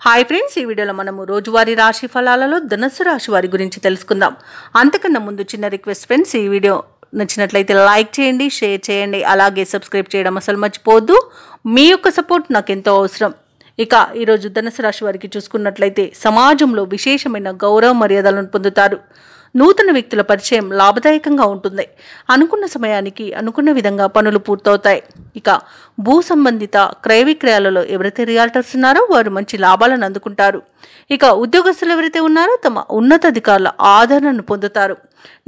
Hi friends, ఈ వీడియోలో మనము రోజువారీ రాశి ఫలాలలో ధనుస్సు రాశి వారి గురించి తెలుసుకుందాం. అంతకన్నా ముందు చిన్న రిక్వెస్ట్ ఫ్రెండ్స్, ఈ వీడియో నచ్చినట్లయితే లైక్ చేయండి, షేర్ చేయండి, అలాగే సబ్స్క్రైబ్ చేయడం అసలు మర్చిపోవద్దు. మీ యొక్క సపోర్ట్ నాకు ఎంతో అవసరం. ఇక ఈరోజు ధనుస్సు రాశి వారికి చూసుకున్నట్లయితే సమాజంలో విశేషమైన గౌరవ మర్యాదలను పొందుతారు. నూతన వ్యక్తుల పరిచయం లాభదాయకంగా ఉంటుంది. అనుకున్న సమయానికి అనుకున్న విధంగా పనులు పూర్తవుతాయి. ఇక భూ సంబంధిత క్రయ విక్రయాలలో ఎవరైతే రియాల్టర్స్ ఉన్నారో వారు మంచి లాభాలను అందుకుంటారు. ఇక ఉద్యోగస్తులు ఎవరైతే ఉన్నారో తమ ఉన్నతాధికారుల ఆదరణను పొందుతారు.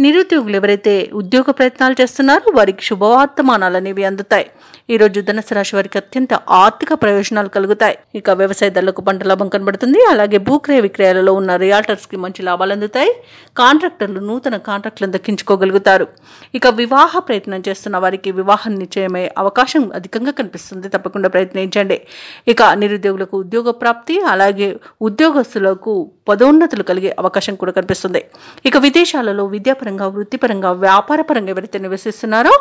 నిరుద్యోగులు ఎవరైతే ఉద్యోగ ప్రయత్నాలు చేస్తున్నారో వారికి శుభవర్తమానాలు అనేవి అందుతాయి. ఈరోజు ధనుస్సు రాశి వారికి అత్యంత ఆర్థిక ప్రయోజనాలు కలుగుతాయి. ఇక వ్యవసాయదారులకు పంట లాభం కనబడుతుంది. అలాగే భూక్రయ విక్రయాలలో ఉన్న రియాల్టర్స్ కి మంచి లాభాలు అందుతాయి. కాంట్రాక్టర్లు నూతన కాంట్రాక్టులను దక్కించుకోగలుగుతారు. ఇక వివాహ ప్రయత్నం చేస్తున్న వారికి వివాహం నిశ్చయమయ్యే అవకాశం అధికంగా కనిపిస్తుంది. తప్పకుండా ప్రయత్నించండి. ఇక నిరుద్యోగులకు ఉద్యోగ ప్రాప్తి, అలాగే ఉద్యోగస్తులకు పదోన్నతులు కలిగే అవకాశం కూడా కనిపిస్తుంది. ఇక విదేశాలలో విద్యాపరంగా, వృత్తిపరంగా, వ్యాపారపరంగా ఎవరైతే నివసిస్తున్నారో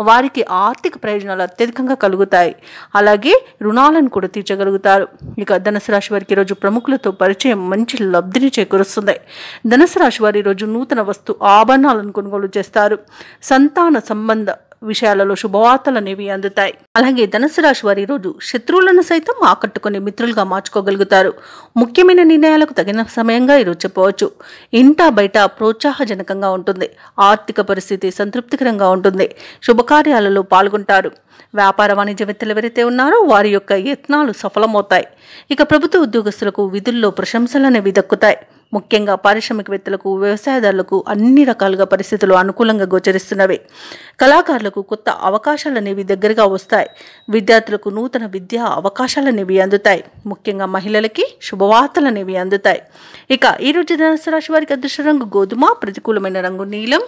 వారికి ఆర్థిక ప్రయోజనాలు అత్యధికంగా కలుగుతాయి. అలాగే రుణాలను కూడా తీర్చగలుగుతారు. ఇక ధనుస్సు రాశి వారికి ఈరోజు ప్రముఖులతో పరిచయం మంచి లబ్ధిని చేకూరుస్తుంది. ధనుస్సు రాశి వారి ఈరోజు నూతన వస్తు ఆభరణాలను కొనుగోలు చేస్తారు. సంతాన సంబంధ విషయాలలో శుభవార్తలు అనేవి అందుతాయి. అలాగే ధనుస్సు రాశి వారి రోజు శత్రువులను సైతం ఆకట్టుకుని మిత్రులుగా మార్చుకోగలుగుతారు. ముఖ్యమైన నిర్ణయాలకు తగిన సమయంగా ఈరోజు చెప్పవచ్చు. ఇంటా బయట ప్రోత్సాహజనకంగా ఉంటుంది. ఆర్థిక పరిస్థితి సంతృప్తికరంగా ఉంటుంది. శుభకార్యాలలో పాల్గొంటారు. వ్యాపార వాణిజ్యవేత్తలు ఎవరైతే ఉన్నారో వారి యొక్క యత్నాలు సఫలమవుతాయి. ఇక ప్రభుత్వ ఉద్యోగస్తులకు విధుల్లో ప్రశంసలు అనేవి దక్కుతాయి. ముఖ్యంగా పారిశ్రామికవేత్తలకు, వ్యవసాయదారులకు అన్ని రకాలుగా పరిస్థితులు అనుకూలంగా గోచరిస్తున్నవి. కళాకారులకు కొత్త అవకాశాలు అనేవి దగ్గరగా వస్తాయి. విద్యార్థులకు నూతన విద్యా అవకాశాలు అనేవి అందుతాయి. ముఖ్యంగా మహిళలకి శుభవార్తలు అనేవి అందుతాయి. ఇక ఈరోజు ధనుస్సు రాశి వారికి అదృష్ట రంగు గోధుమ, ప్రతికూలమైన రంగు నీలం,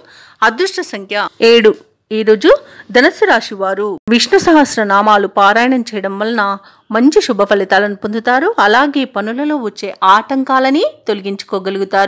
అదృష్ట సంఖ్య 7. ఈరోజు ధనుస్సు రాశి వారు విష్ణు సహస్రనామాలు పారాయణం చేయడం వలన మంచి శుభ ఫలితాలను పొందుతారు. అలాగే పనులలో వచ్చే ఆటంకాలని తొలగించుకోగలుగుతారు.